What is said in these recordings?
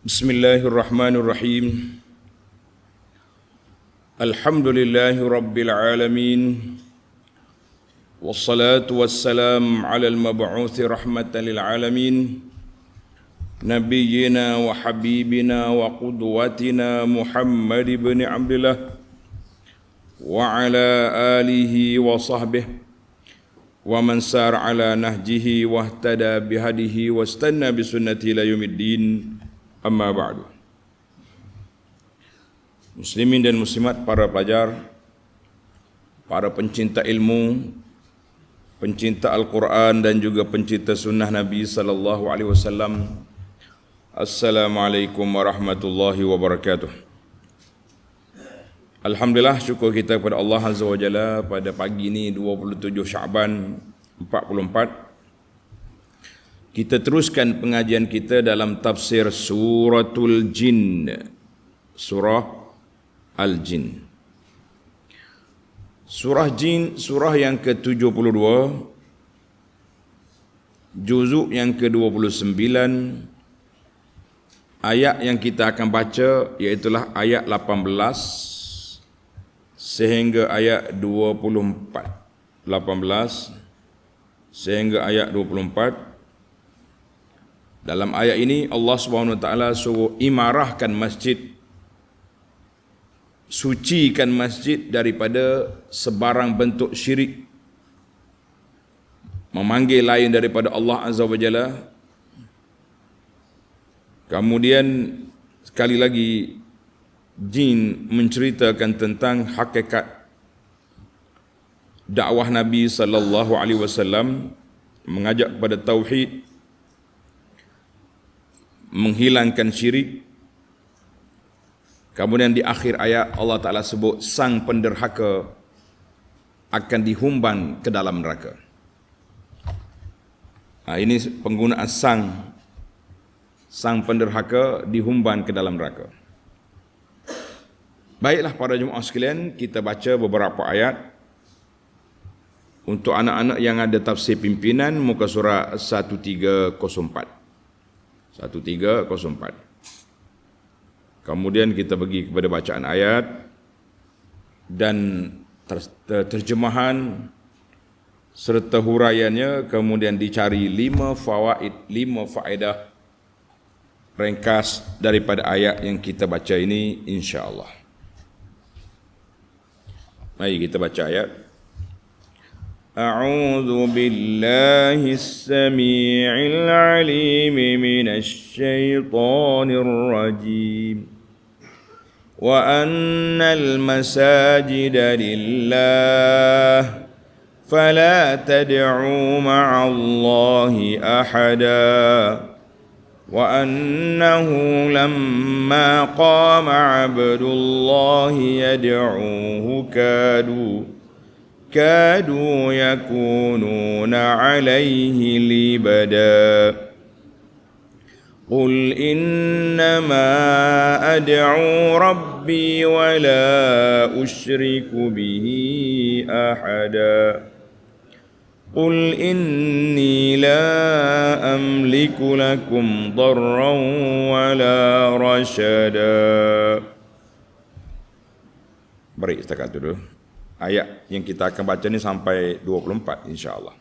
Bismillahirrahmanirrahim. Alhamdulillahi rabbil alamin. Wassalatu wassalam ala al-mab'uthi rahmatan lil alamin. Nabiyyina wa habibina wa qudwatina Muhammad ibn Abdullah wa ala alihi wa sahbihi wa man sar ala nahjihi wa ihtada bihadihi wa istanna bi sunnati ila yaumiddin. Amma ba'du. Muslimin dan muslimat, para pelajar, para pencinta ilmu, pencinta Al-Quran dan juga pencinta sunnah Nabi sallallahu alaihi wasallam. Assalamualaikum warahmatullahi wabarakatuh. Alhamdulillah, syukur kita kepada Allah Azza wa Jalla pada pagi ini 27 Syaban 44. Kita teruskan pengajian kita dalam tafsir Suratul Jin, Surah Al-Jin. Surah Jin, surah yang ke-72, juzuk yang ke-29. Ayat yang kita akan baca iaitulah ayat 18 sehingga ayat 24. 18 sehingga ayat 24. Dalam ayat ini Allah SWT suruh imarahkan masjid, sucikan masjid daripada sebarang bentuk syirik, memanggil lain daripada Allah Azza wa Jalla. Kemudian sekali lagi jin menceritakan tentang hakikat dakwah Nabi sallallahu alaihi wasallam, mengajak kepada tauhid, menghilangkan syirik. Kemudian di akhir ayat Allah Ta'ala sebut sang penderhaka akan dihumban ke dalam neraka. Ini penggunaan sang penderhaka dihumban ke dalam neraka. Baiklah para jemaah sekalian, kita baca beberapa ayat. Untuk anak-anak yang ada tafsir pimpinan, muka surah 1304. 1304. Kemudian kita pergi kepada bacaan ayat dan terjemahan serta huraiannya, kemudian dicari 5 faedah ringkas daripada ayat yang kita baca ini, insya-Allah. Mari kita baca ayat. أعوذ بالله السميع العليم من الشيطان الرجيم وأن المساجد لله فلا تدعوا مع الله أحدا وأنه لما قام عبد الله يدعوه كادوا يكونون عليه لبدا قل إنما أدعو ربي ولا أشرك به أحدا قل إني لا أملك لكم ضرا ولا رشدا. Baik, setakat dulu. Ayat yang kita akan baca ni sampai 24 insya-Allah.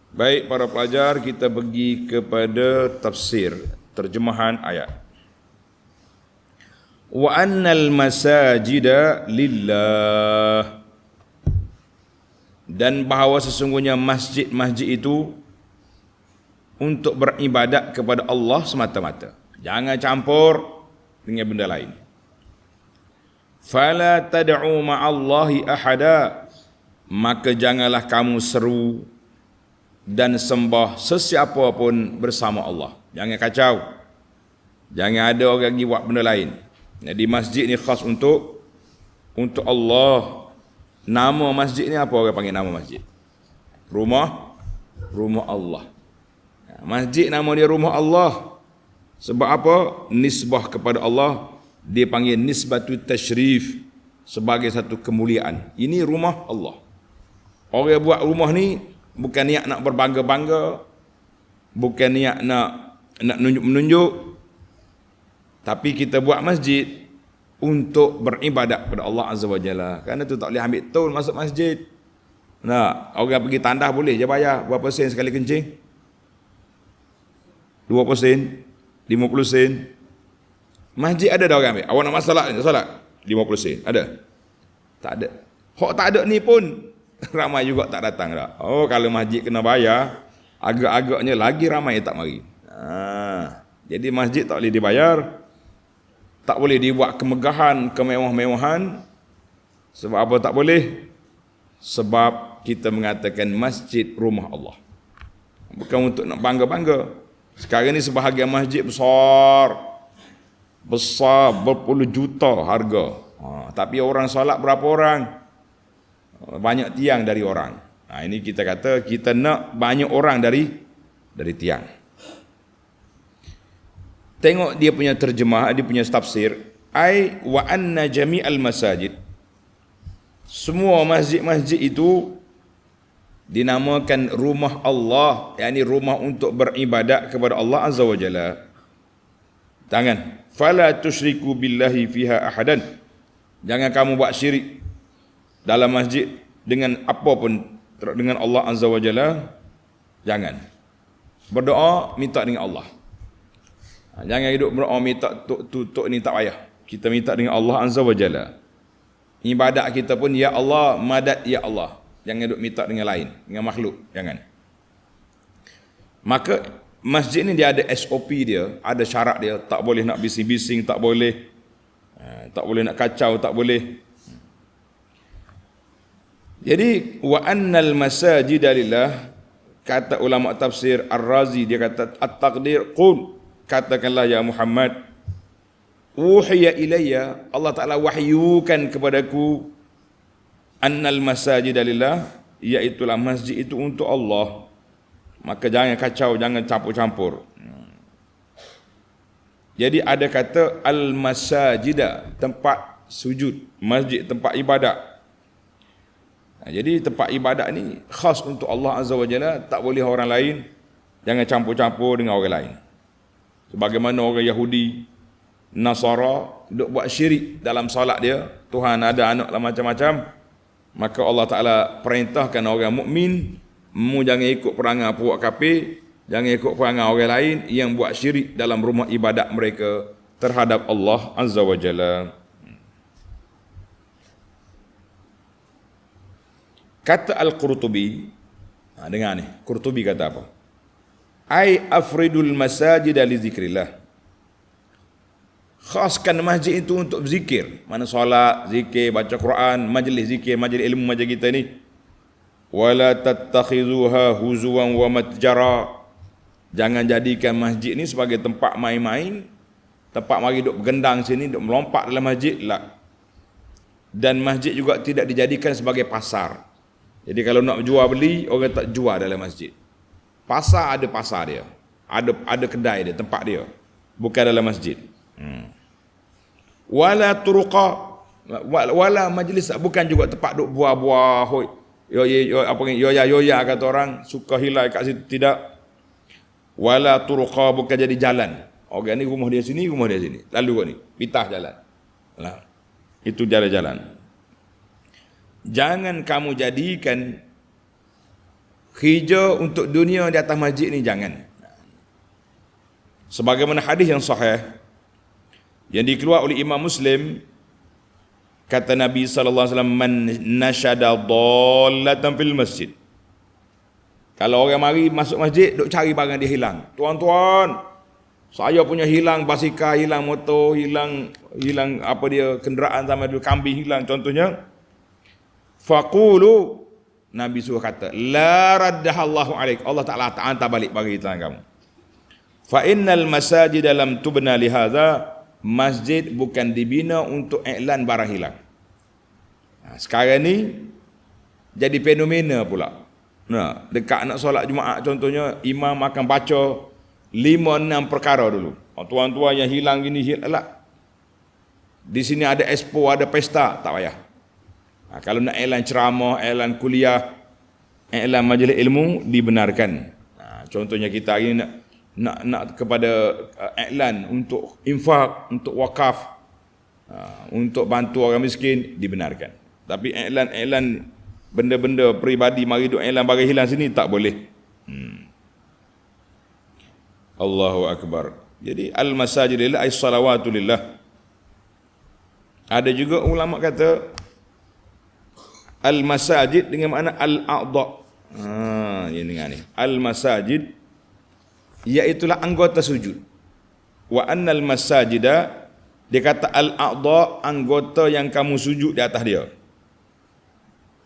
Baik para pelajar, kita pergi kepada tafsir, terjemahan ayat. Wa annal masajida lillah, dan bahawa sesungguhnya masjid-masjid itu untuk beribadat kepada Allah semata-mata. Jangan campur dengan benda lain. Fala tad'u ma'allahi ahada, maka janganlah kamu seru dan sembah sesiapa pun bersama Allah. Jangan kacau. Jangan ada orang lagi buat benda lain. Jadi masjid ni khas untuk Allah. Nama masjid ni apa orang panggil nama masjid? Rumah Allah. Masjid nama dia rumah Allah. Sebab apa? Nisbah kepada Allah. Dia panggil nisbatu tashrif, sebagai satu kemuliaan. Ini rumah Allah. Orang buat rumah ni bukan niat nak berbangga-bangga, bukan niat nak menunjuk-menunjuk, Tapi kita buat masjid untuk beribadat kepada Allah Azza wa Jalla. Kerana tu tak boleh ambil tol masuk masjid. Nah, orang pergi tandas boleh je bayar. Berapa sen sekali kencing? 20 sen? 50 sen? Masjid ada dah orang ambil. Awak nak solat 50 sen. Ada? Tak ada. Hak tak ada ni pun ramai juga tak datang dah. Oh, kalau masjid kena bayar, agak-agaknya lagi ramai tak mari. Jadi masjid tak boleh dibayar. Tak boleh dibuat kemegahan, kemewah-mewahan. Sebab apa tak boleh? Sebab kita mengatakan masjid rumah Allah. Bukan untuk nak bangga-bangga. Sekarang ni sebahagian masjid besar, berpuluh juta harga. Tapi orang solat berapa orang? Banyak tiang dari orang. Ini kita kata kita nak banyak orang dari tiang. Tengok dia punya terjemah, dia punya tafsir. Ai wa anna jami'al masajid. Semua masjid-masjid itu dinamakan rumah Allah, yakni rumah untuk beribadat kepada Allah Azza wa Jalla. Jangan. Fala tusyriku billahi fiha ahadan. Jangan kamu buat syirik dalam masjid dengan apa pun dengan Allah Azza wa Jalla. Jangan. Berdoa minta dengan Allah. Jangan hidup berdoa minta tuk ni tak payah. Kita minta dengan Allah Azza wa Jalla. Ibadat kita pun ya Allah, madad ya Allah. Jangan hidup minta dengan lain, dengan makhluk. Jangan. Maka masjid ni dia ada SOP dia, ada syarat dia. Tak boleh nak bising-bising, tak boleh. Tak boleh nak kacau, tak boleh. Jadi wa annal masajida lillah, kata ulama tafsir Ar-Razi, dia kata at-taqdir qul, katakanlah ya Muhammad, uhiya ilayya, Allah Ta'ala wahyukan kepadaku, annal masajida lillah, iaitulah masjid itu untuk Allah. Maka jangan kacau, jangan campur-campur. Jadi ada kata al-masajida, tempat sujud, masjid tempat ibadat. Jadi tempat ibadat ni khas untuk Allah Azza wa Jalla, tak boleh orang lain, jangan campur-campur dengan orang lain. Sebagaimana orang Yahudi, Nasara duk buat syirik dalam solat dia, Tuhan ada anak lah macam-macam, maka Allah Ta'ala perintahkan orang mukmin, mu jangan ikut perangai puak kafir, jangan ikut perangai orang lain yang buat syirik dalam rumah ibadat mereka terhadap Allah Azza wa Jalla. Kata Al-Qurtubi, dengar ni, Qurtubi kata apa? Ai afridul masajid li zikrillah. Khaskan masjid itu untuk berzikir. Mana solat, zikir, baca Quran, majlis zikir, majlis ilmu macam kita ni. Wala tattakhizuha huzuwan wa matjara. Jangan jadikan masjid ni sebagai tempat main-main, tempat mari duk bergendang sini, duk melompat dalam masjid lah. Dan masjid juga tidak dijadikan sebagai pasar. Jadi kalau nak jual beli, orang tak jual dalam masjid. Pasar ada pasar dia, ada kedai dia, tempat dia, bukan dalam masjid. Wala turuqa, wala majlis, bukan juga tempat duk buah-buah, yoya kata orang, suka hilai kat situ, tidak. Wala turuqa, bukan jadi jalan. Orang ni rumah dia sini, rumah dia sini, lalu kau ni pitah jalan. Nah, itu jalan-jalan. Jangan kamu jadikan hijau untuk dunia di atas masjid ni, jangan. Sebagaimana hadis yang sahih yang dikeluar oleh Imam Muslim, kata Nabi sallallahu alaihi wasallam, man nashada dallatan fil masjid. Kalau orang mari masuk masjid duk cari barang dia hilang. Tuan-tuan, saya punya hilang basikal, hilang motor, hilang apa dia, kenderaan sama dulu, kambing hilang contohnya. Faqulu, Nabi suruh kata, la raddahallahu alaik, Allah Ta'ala hantar balik bagi tangan kamu. Fa innal masajid lam tubna li hadza, masjid bukan dibina untuk iklan barang hilang. Sekarang ni jadi fenomena pula. Nah, dekat nak solat Jumaat contohnya, imam akan baca 5-6 perkara dulu. Tuan-tuan yang hilang gini, hilang. Di sini ada expo, ada pesta, tak payah. Kalau nak iklan ceramah, iklan kuliah, iklan majlis ilmu, dibenarkan. Contohnya kita hari ni nak kepada iklan untuk infak, untuk wakaf, untuk bantu orang miskin, dibenarkan. Tapi iklan benda-benda peribadi mari duk iklan bagi hilang sini tak boleh. Allahu akbar. Jadi al-masajid lillah ay salawatu lillah. Ada juga ulama kata al-masajid dengan makna al-a'dha. Ini dengan ni. Al-masajid iaitulah anggota sujud. Wa annal masajida, dia kata al-a'dha, anggota yang kamu sujud di atas dia.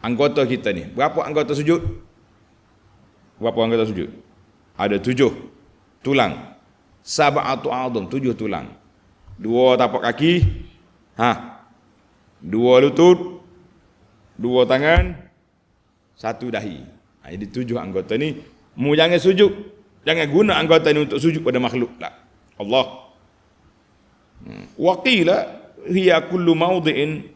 Anggota kita ni. Berapa anggota sujud? Berapa anggota sujud? Ada 7 tulang. Sab'atu a'dham, 7 tulang. 2 tapak kaki, 2 lutut, 2 tangan, 1 dahi. Jadi 7 anggota ni. Mu jangan sujud, jangan guna anggota ni untuk sujud pada makhluk lah. Allah. Waqila hiya kullu mawdi'in,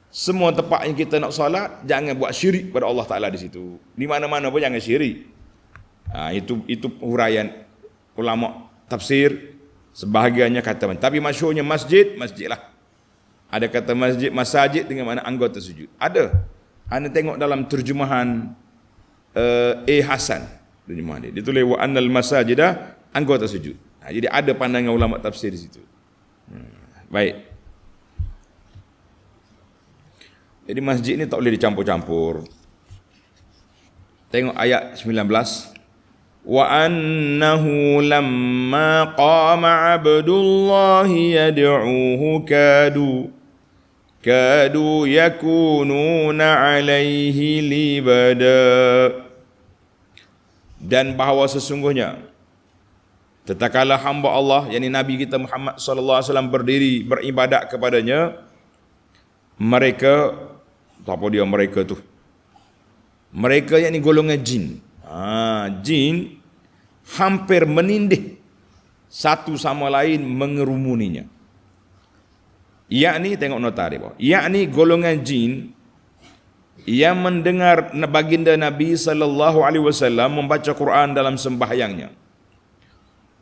semua tempat yang kita nak salat, jangan buat syirik pada Allah Taala di situ. Di mana-mana pun jangan syirik. Itu huraian ulama tafsir, sebahagiannya kata, tapi masyhurnya masjid lah. Ada kata masajid dengan mana anggota sujud. Ada. Anda tengok dalam terjemahan Hasan, terjemahan dia. Dia tulis wa annal masajida, anggota sujud. Jadi ada pandangan ulama tafsir di situ. Baik. Jadi masjid ni tak boleh dicampur-campur. Tengok ayat 19. Wa annahu lamma qama abdullahi yad'uhu kadu yakununa alaihi libada. Dan bahawa sesungguhnya tatkala hamba Allah, yakni Nabi kita Muhammad sallallahu alaihi wasallam berdiri beribadat kepadanya, mereka, apa dia mereka tu? Mereka yakni golongan jin. Jin hampir menindih satu sama lain mengerumuninya. Yakni, tengok nota dia bawah. Yakni golongan jin yang mendengar baginda Nabi sallallahu alaihi wasallam membaca Quran dalam sembahyangnya.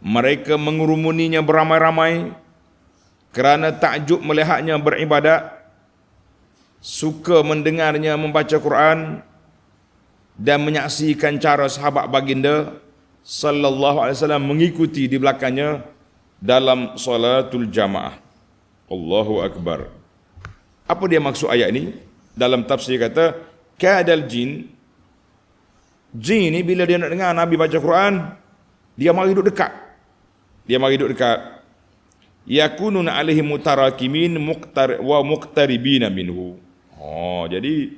Mereka mengerumuninya beramai-ramai kerana takjub melihatnya beribadat, suka mendengarnya membaca Quran dan menyaksikan cara sahabat baginda sallallahu alaihi wasallam mengikuti di belakangnya dalam salatul jamaah. Allahu akbar. Apa dia maksud ayat ini? Dalam tafsir kata kadal jin ni bila dia nak dengar Nabi baca Quran, dia mari duduk dekat. Yakununa alaihi mutarakimin muqtaribina minhu. Jadi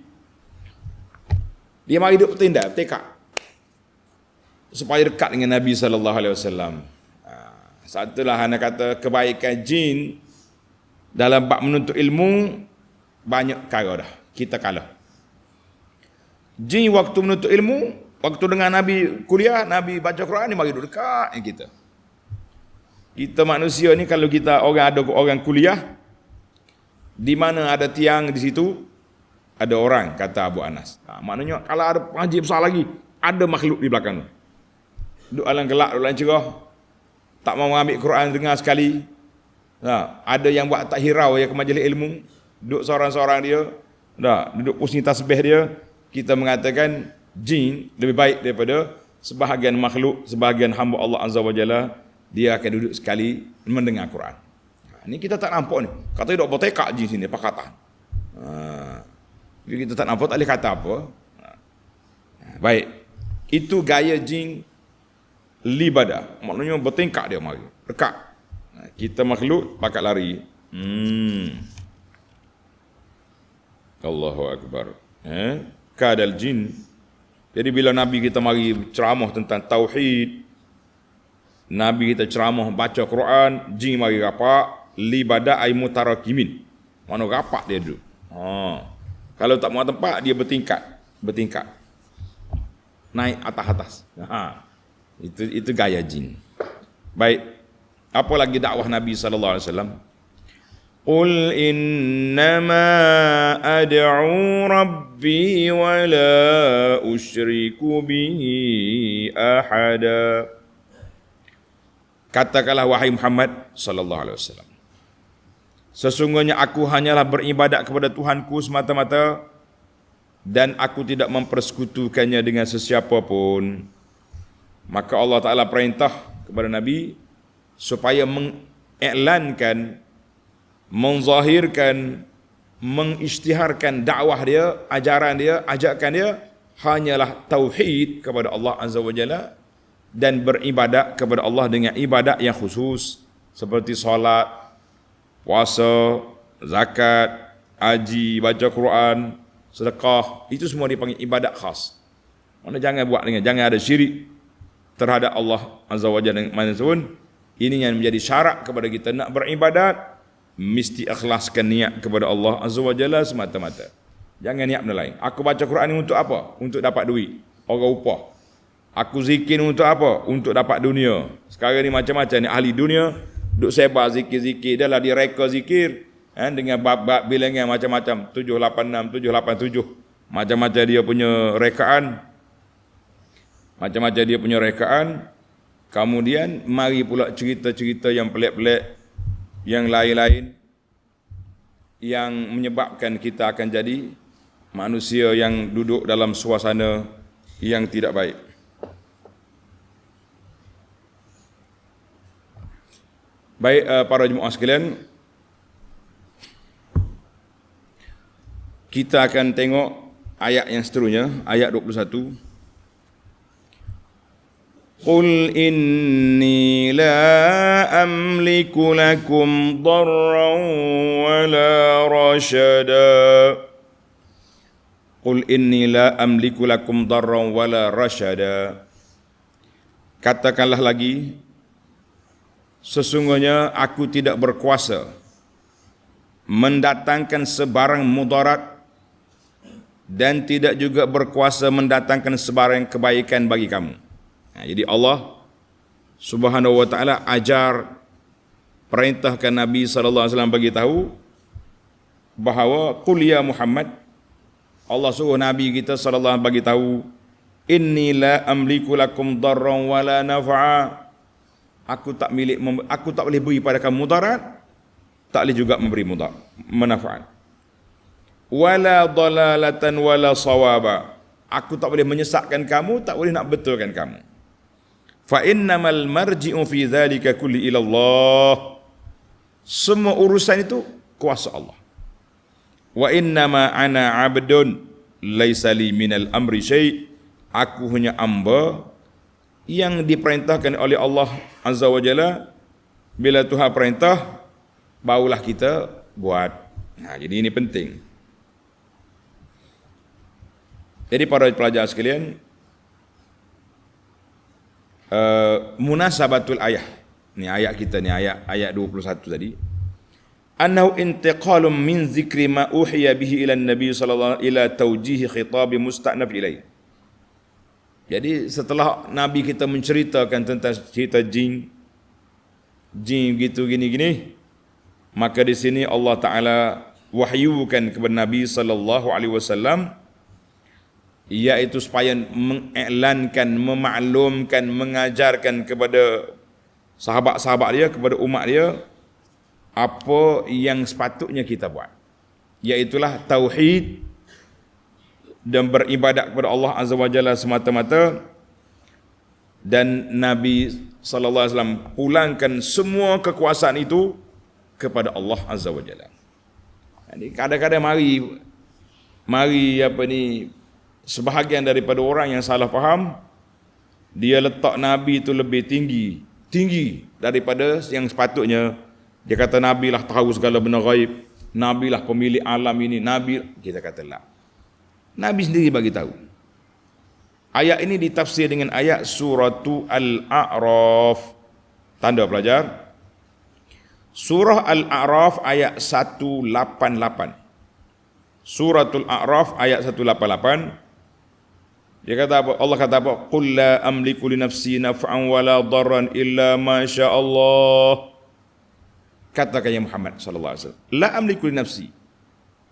dia mari duduk bertekak supaya dekat dengan Nabi sallallahu alaihi wasallam. Satulah anda kata kebaikan jin dalam bab menuntut ilmu banyak perkara dah. Kita kalah. Jin waktu menuntut ilmu, waktu dengan Nabi kuliah, Nabi baca Quran, dia mari duduk dekat dengan kita. Kita manusia ni kalau kita ada orang kuliah, di mana ada tiang di situ, ada orang, kata Abu Anas. Maknanya kalau ada pengaji besar lagi, ada makhluk di belakang. Duduk alang gelap, duduk alang cerah, tak mau ambil Quran dengar sekali. Ada yang buat tak hirau ya ke majlis ilmu, duduk seorang-seorang dia, duduk pusing tasbih dia. Kita mengatakan jin lebih baik daripada sebahagian makhluk, sebahagian hamba Allah Azza wa Jalla, dia akan duduk sekali mendengar Quran. Ini kita tak nampak ni. Kata dia duk bertekak jin sini, pakatan. Kita tak nampak, tak boleh kata apa. Baik. Itu gaya jin libada. Maknanya bertingkak dia mari. Dekat. Kita makhluk pakat lari. Allahu akbar. Kadal jin. Jadi bila Nabi kita mari ceramah tentang tauhid, Nabi kita ceramah baca Quran, jin mari rapat, libada ay mutarakimin. Mana rapat dia duduk. Kalau tak mau tempat, dia bertingkat. Naik atas-atas. Itu gaya jin. Baik. Apa lagi dakwah Nabi sallallahu alaihi wasallam? Qul innama ad'u rabbi wa la usyriku bihi ahada. Katakanlah wahai Muhammad sallallahu alaihi wasallam, sesungguhnya aku hanyalah beribadat kepada Tuhanku semata-mata dan aku tidak mempersekutukannya dengan sesiapa pun. Maka Allah Ta'ala perintah kepada Nabi supaya mengiklankan, menzahirkan, mengisytiharkan dakwah dia, ajaran dia, ajakan dia hanyalah tauhid kepada Allah Azza wa Jalla dan beribadat kepada Allah dengan ibadat yang khusus seperti solat, puasa, zakat, haji, baca Quran, sedekah. Itu semua dipanggil ibadat khas. Mana jangan buat dengan, jangan ada syirik terhadap Allah Azza wa Jalla mana pun. Ini yang menjadi syarat kepada kita nak beribadat, mesti ikhlaskan niat kepada Allah Azza wa Jalla semata-mata. Jangan niat benda lain. Aku baca Quran ni untuk apa? Untuk dapat duit, orang upah. Aku zikir untuk apa? Untuk dapat dunia. Sekarang ni macam-macam ni ahli dunia duk sebar zikir-zikir, dah lah dia reka zikir dengan bab-bab bilangan macam-macam, 786, 787. Macam-macam dia punya rekaan. Macam-macam dia punya rekaan. Kemudian mari pula cerita-cerita yang pelik-pelik, yang lain-lain, yang menyebabkan kita akan jadi manusia yang duduk dalam suasana yang tidak baik. Baik para jemaah sekalian, kita akan tengok ayat yang seterusnya, ayat 21. Qul inni la amliku lakum darran wala rashada. Qul inni la amliku lakum darran wala rashada. Katakanlah lagi, sesungguhnya aku tidak berkuasa mendatangkan sebarang mudarat dan tidak juga berkuasa mendatangkan sebarang kebaikan bagi kamu. Jadi Allah Subhanahu wa taala ajar, perintahkan Nabi sallallahu alaihi wasallam bagi tahu bahawa qul ya Muhammad, Allah suruh Nabi kita sallallahu alaihi wasallam bagi tahu, inni la amliku lakum darran wala naf'a. Aku tak boleh beri pada kamu mudarat, tak boleh juga memberi manfaat. Wala dalalatan wala sawaba. Aku tak boleh menyesatkan kamu, tak boleh nak betulkan kamu. Fa innamal marji'u fi dzalika kulli ila Allah. Semua urusan itu kuasa Allah. Wa innama ana 'abdun laisa li minal amri syai'. Aku hanya hamba yang diperintahkan oleh Allah Azza wa Jalla. Bila Tuhan perintah, barulah kita buat. Jadi ini penting. Jadi para pelajar sekalian, munasabatul ayah. Ni ayat kita ni, ayat 21 tadi. Annahu intiqalun min zikri ma uhiya bihi ila an-nabi sallallahu alaihi ila tawjih khitab musta'naf ilaih. Jadi setelah Nabi kita menceritakan tentang cerita jin gitu gini-gini, maka di sini Allah Taala wahyukan kepada Nabi sallallahu alaihi wasallam, iaitu supaya mengiklankan, memaklumkan, mengajarkan kepada sahabat-sahabat dia, kepada umat dia, apa yang sepatutnya kita buat, iaitulah tauhid dan beribadat kepada Allah Azza wa Jalla semata-mata. Dan Nabi sallallahu alaihi wasallam pulangkan semua kekuasaan itu kepada Allah Azza wa Jalla. Jadi kadang-kadang mari sebahagian daripada orang yang salah faham, dia letak Nabi itu lebih tinggi daripada yang sepatutnya. Dia kata Nabi lah tahu segala benda ghaib, Nabi lah pemilik alam ini, Nabi. Kita kata lah, Nabi sendiri bagi tahu. Ayat ini ditafsir dengan ayat suratu Al-A'raf. Tanda pelajar, surah Al-A'raf ayat 188. Suratul A'raf ayat 188. Dia kata apa? Allah kata apa? Qul la amliku li nafsi naf'an wala darran illa ma syaa Allah. Katakan ya Muhammad sallallahu alaihi wasallam, la amliku li nafsi.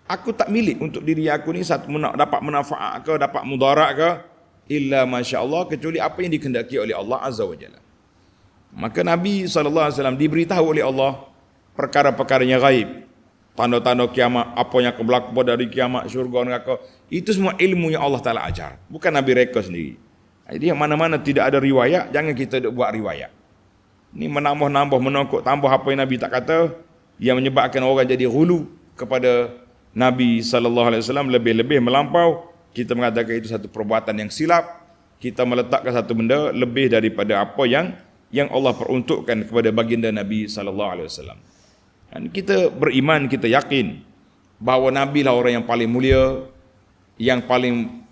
Aku tak milik untuk diri aku ni satu dapat manfaat ke, dapat mudarat ke, illa ma syaa Allah, kecuali apa yang dikehendaki oleh Allah Azza wa Jalla. Maka Nabi SAW diberitahu oleh Allah perkara-perkara yang gaib. Tanda-tanda kiamat, apa yang akan berlaku dari kiamat, syurga, neraka. Itu semua ilmu yang Allah Ta'ala ajar. Bukan Nabi reka sendiri. Jadi yang mana-mana tidak ada riwayat, jangan kita buat riwayat. Ini menambah-nambah, menongkok, tambah apa yang Nabi tak kata, yang menyebabkan orang jadi hulu kepada Nabi SAW lebih-lebih melampau. Kita mengatakan itu satu perbuatan yang silap. Kita meletakkan satu benda lebih daripada apa yang Allah peruntukkan kepada baginda Nabi SAW. Dan kita beriman, kita yakin bahawa Nabi lah orang yang paling mulia, yang paling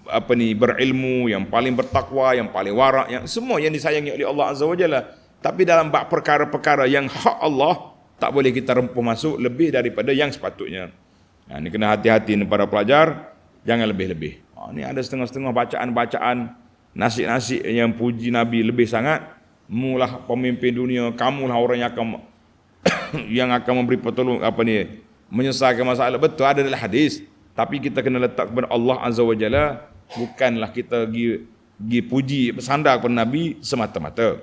berilmu, yang paling bertakwa, yang paling warak, yang semua yang disayangi oleh Allah Azza wa Jalla. Tapi dalam bab perkara-perkara yang hak Allah, tak boleh kita rempuh masuk lebih daripada yang sepatutnya. Ini kena hati-hati para pelajar, jangan lebih-lebih. Ini ada setengah-setengah bacaan-bacaan, nasi-nasi yang puji Nabi lebih sangat. Mulah pemimpin dunia, kamulah orang yang akan yang akan memberi pertolongan menyelesaikan masalah. Betul, ada dalam hadis, tapi kita kena letak kepada Allah Azza wa Jalla, bukanlah kita pergi puji bersandar kepada Nabi semata-mata.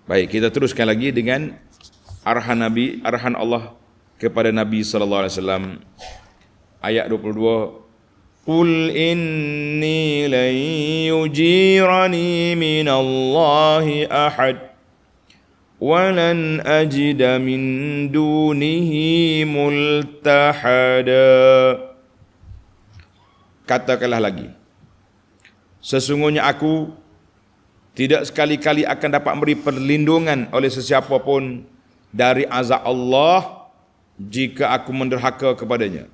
Baik, kita teruskan lagi dengan arahan Allah kepada Nabi sallallahu alaihi wasallam. Ayat 22. Qul inni lan yujirani minallahi ahad walan ajida min dunihi multahada. Katakanlah lagi, sesungguhnya aku tidak sekali-kali akan dapat memberi perlindungan oleh sesiapa pun dari azab Allah jika aku menderhaka kepadanya.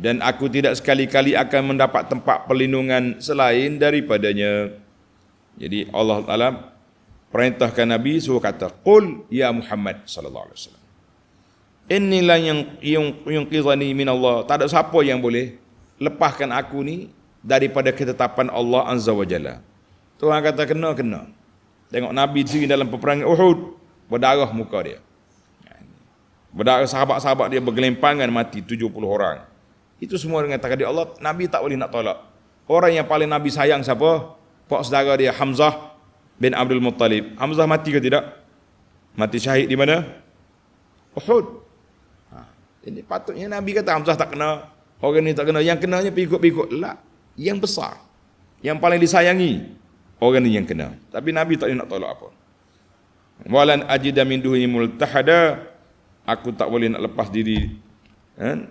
Dan aku tidak sekali-kali akan mendapat tempat perlindungan selain daripadanya. Jadi Allah Ta'ala perintahkan Nabi suruh kata, Qul ya Muhammad sallallahu alaihi wasallam. Inilah yang qizani min Allah. Tak ada siapa yang boleh lepaskan aku ni daripada ketetapan Allah Azza wa Jalla. Tuhan kata kena. Tengok Nabi di sini dalam peperangan Uhud, berdarah muka dia. Berdarah, sahabat-sahabat dia bergelimpangan mati 70 orang. Itu semua dengan takdir Allah. Nabi tak boleh nak tolak. Orang yang paling Nabi sayang siapa? Pak saudara dia Hamzah bin Abdul Muttalib. Hamzah mati ke tidak? Mati syahid di mana? Uhud. Ini patutnya Nabi kata Hamzah tak kena, orang ni tak kena. Yang kenanya pikuk-pikuk. Lah, yang besar, yang paling disayangi, orang ni yang kena. Tapi Nabi tak boleh nak tolak apa. Walan ajida min dunihi multahada. Aku tak boleh nak lepas diri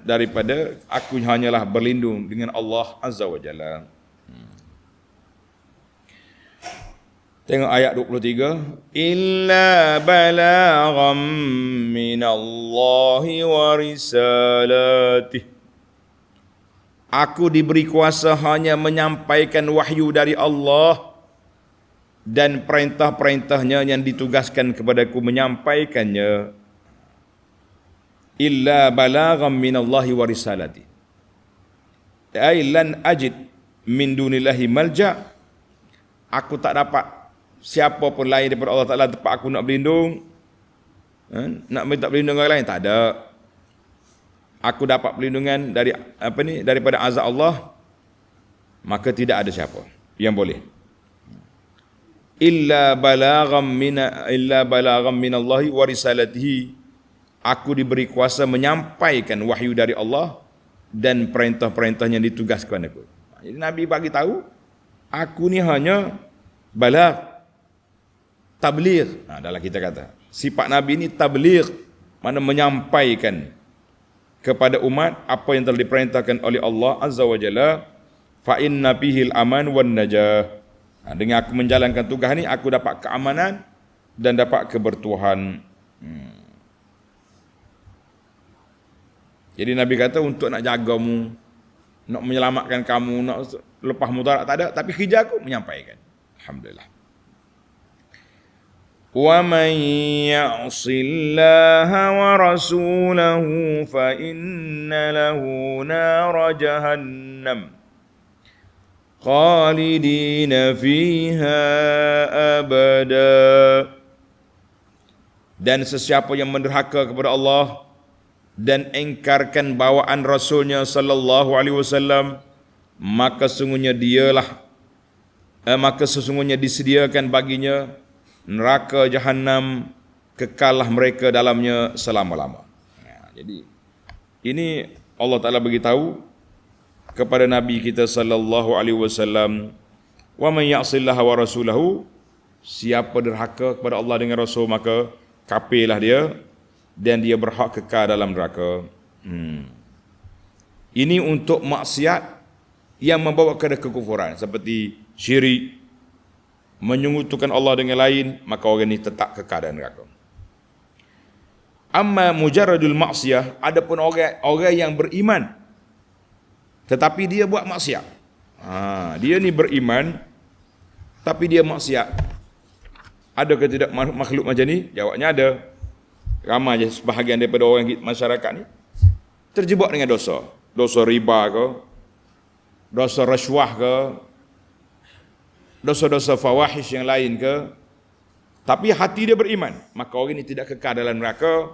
daripada, aku hanyalah berlindung dengan Allah Azza wa Jalla. Tengok ayat 23. Illa balagham minallahi wa risalatih. Aku diberi kuasa hanya menyampaikan wahyu dari Allah dan perintah-perintahnya yang ditugaskan kepadaku menyampaikannya. Illa balagham minallahi wa risalati. Ai lan ajid min dunillahi malja. Aku tak dapat siapa pun lain daripada Allah Taala tempat aku nak berlindung. Nak minta perlindungan orang lain tak ada. Aku dapat perlindungan dari daripada azab Allah, maka tidak ada siapa yang boleh. Illa balagham minallahi wa risalatihi. Aku diberi kuasa menyampaikan wahyu dari Allah dan perintah-perintah yang ditugaskan kepadaku. Jadi Nabi bagi tahu, aku ni hanya balagh, tabligh. Dalam kita kata, sifat Nabi ni tabligh, mana menyampaikan kepada umat apa yang telah diperintahkan oleh Allah Azza wa Jalla. Fa inna fihil aman wan najah. Dengan aku menjalankan tugas ni, aku dapat keamanan dan dapat kebertuahan. Jadi Nabi kata untuk nak jagamu, nak menyelamatkan kamu, nak lepas mudarat tak ada, tapi kerja aku menyampaikan. Alhamdulillah. Wa man ya'sillaha wa rasulahu fa inna lahu nar jahannam khalidina fiha abada. Dan sesiapa yang menderhaka kepada Allah dan engkarkan bawaan Rasulnya sallallahu alaihi wasallam, maka sungguhnya dialah maka sesungguhnya disediakan baginya neraka Jahannam, kekallah mereka dalamnya selama-lama. Jadi ini Allah Ta'ala beritahu kepada Nabi kita sallallahu alaihi wasallam, wa man ya'sillaha wa rasulahu, siapa derhaka kepada Allah dengan Rasul maka kafirlah dia dan dia berhak kekal dalam neraka. Ini untuk maksiat yang membawa kepada kekufuran seperti syirik, menyekutukan Allah dengan lain, maka orang ini tetap kekal dalam neraka. Amma mujarradul maksiyah, adapun orang yang beriman tetapi dia buat maksiat. Dia ni beriman tapi dia maksiat. Ada ke tidak makhluk macam ni? Jawabnya ada. Ramai je sebahagian daripada orang masyarakat ni terjebak dengan dosa. Dosa riba ke, dosa rasuah ke, dosa-dosa fawahish yang lain ke. Tapi hati dia beriman, maka orang ini tidak kekal dalam neraka,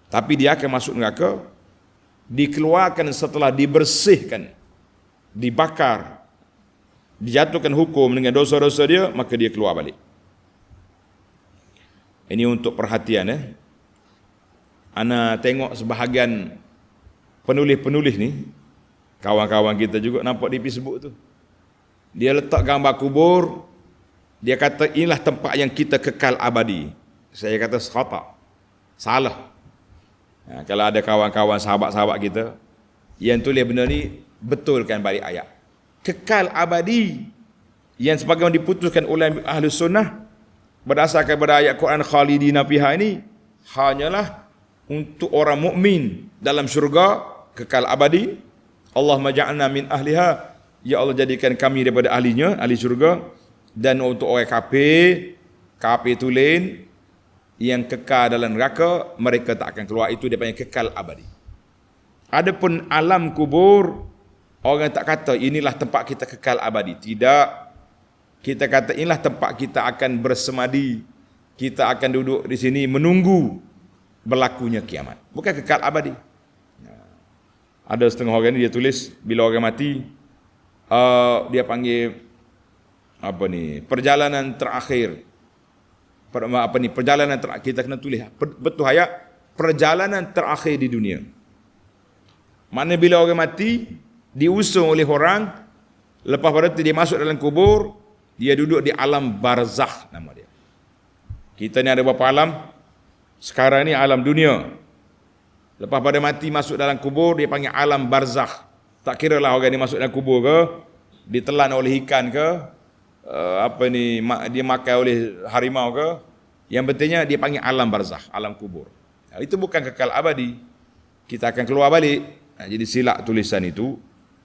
tapi dia akan masuk neraka, dikeluarkan setelah dibersihkan, dibakar, dijatuhkan hukum dengan dosa-dosa dia, maka dia keluar balik. Ini untuk perhatian. Ana tengok sebahagian penulis-penulis ni, kawan-kawan kita juga nampak di Facebook tu. Dia letak gambar kubur, dia kata inilah tempat yang kita kekal abadi. Saya kata khata, salah. Kalau ada kawan-kawan sahabat-sahabat kita yang tulis benda ni, betulkan balik ayat. Kekal abadi yang sebagaimana diputuskan oleh Ahlus Sunnah berdasarkan pada ayat Quran khalidina fiha ini hanyalah untuk orang mukmin dalam syurga kekal abadi. Allahumma ja'alna min ahliha, ya Allah jadikan kami daripada ahlinya, ahli syurga. Dan untuk orang kafir tulen yang kekal dalam neraka, mereka tak akan keluar, itu dia panggil kekal abadi. Adapun alam kubur, orang tak kata inilah tempat kita kekal abadi. Tidak. Kita kata inilah tempat kita akan bersemadi, kita akan duduk di sini menunggu berlakunya kiamat. Bukan kekal abadi. Ada setengah orang ni dia tulis bila orang mati, dia panggil perjalanan terakhir. Perjalanan terakhir, kita kena tulis betul ayat, perjalanan terakhir di dunia. Mana bila orang mati diusung oleh orang, lepas pada itu dia masuk dalam kubur, dia duduk di alam barzakh nama dia. Kita ni ada berapa alam? Sekarang ni alam dunia. Lepas pada mati masuk dalam kubur, dia panggil alam barzakh. Tak kira lah orang ni masuk dalam kubur ke, ditelan oleh ikan ke, dia makan oleh harimau ke. Yang pentingnya dia panggil alam barzakh, alam kubur. Itu bukan kekal abadi. Kita akan keluar balik. Jadi silap tulisan itu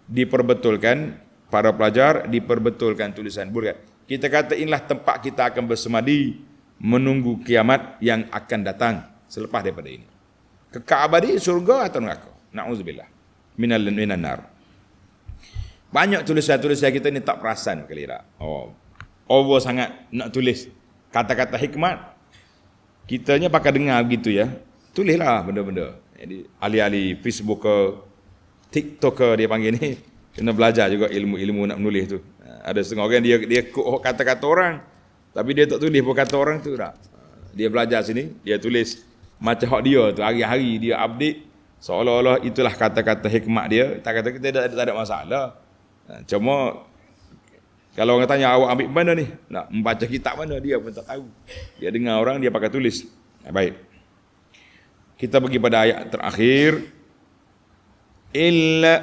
diperbetulkan. Para pelajar diperbetulkan tulisan buruk. Kita kata inilah tempat kita akan bersemadi menunggu kiamat yang akan datang selepas daripada ini. Kekal abadi surga atau neraka? Na'udzubillah minan nar. Banyak tulisan-tulisan kita ni tak perasan kali tak. Over sangat nak tulis kata-kata hikmat. Kitanya pakai dengar begitu ya. Tulislah benda-benda. Jadi ahli-ahli Facebook ke, TikTok ke dia panggil ni, kena belajar juga ilmu-ilmu nak menulis tu. Ada setengah orang dia kata-kata orang, tapi dia tak tulis pun kata orang tu tak. Dia belajar sini, dia tulis macam hak dia tu, hari-hari dia update, seolah-olah itulah kata-kata hikmat dia. Tak kata kita tak ada masalah. Cuma kalau orang tanya awak ambil mana ni, nak membaca kitab mana, dia pun tak tahu. Dia dengar orang, dia pakai tulis. Baik. Kita pergi pada ayat terakhir. Illa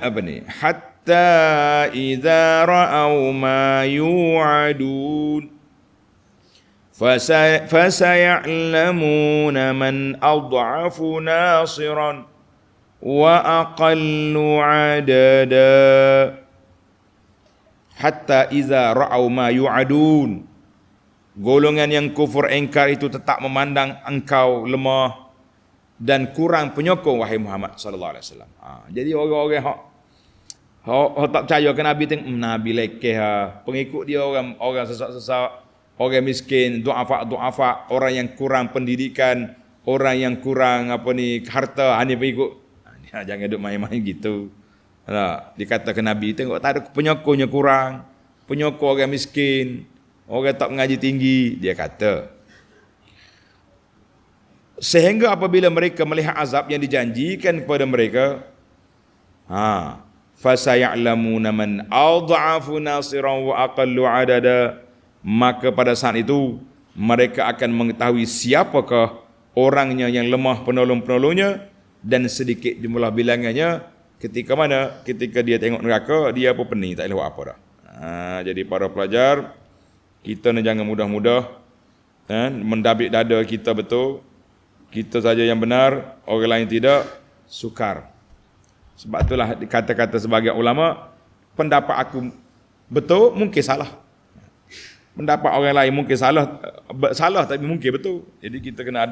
hatta idza ra'au ma yu'adun fasaya'lamuna man ad'afu nasiran wa aqallu 'adada. Hatta idza ra'au ma yu'adun, golongan yang kufur ingkar itu tetap memandang engkau lemah dan kurang penyokong wahai Muhammad sallallahu alaihi wasallam. Jadi orang-orang hak tak percaya ke Nabi, tengok Nabi lekeh, pengikut dia orang sesak-sesak, orang miskin, duafa, orang yang kurang pendidikan, orang yang kurang harta, hanya pengikut. Jangan duk main-main gitu. Dikata ke Nabi, tengok tak ada penyokongnya kurang, penyokong orang miskin, orang tak mengaji tinggi, dia kata. Sehingga apabila mereka melihat azab yang dijanjikan kepada mereka, fasaya'lamuna man adhafu nasiran wa aqallu adada, maka pada saat itu mereka akan mengetahui siapakah orangnya yang lemah penolong-penolongnya dan sedikit jumlah bilangannya. Ketika mana? Ketika dia tengok neraka, dia apa pening, tak boleh buat apa dah. Jadi para pelajar, kita ni jangan mudah-mudah mendabik dada kita betul. Kita saja yang benar, orang lain tidak, sukar. Sebab itulah kata-kata sebagai ulama, pendapat aku betul, mungkin salah. Pendapat orang lain mungkin salah tapi mungkin betul. Jadi kita kena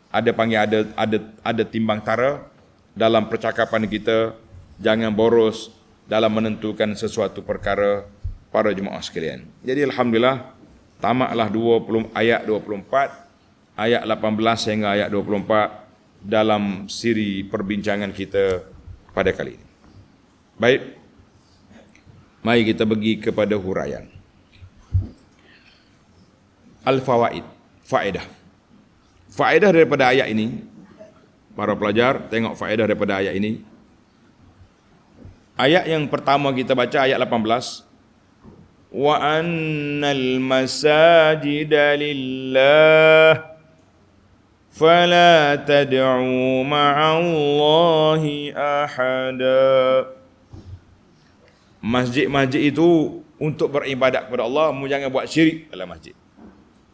ada timbang tara dalam percakapan kita, jangan boros dalam menentukan sesuatu perkara para jemaah sekalian. Jadi alhamdulillah tamatlah ayat 24, ayat 18 hingga ayat 24 dalam siri perbincangan kita pada kali ini. Baik, mari kita pergi kepada huraian. Al-fawaid, faedah. Faedah daripada ayat ini, para pelajar, tengok faedah daripada ayat ini. Ayat yang pertama kita baca, ayat 18. Wa annal masajida lillah fala tad'u ma'allahi ahada. Masjid-masjid itu untuk beribadat kepada Allah, mu jangan buat syirik dalam masjid.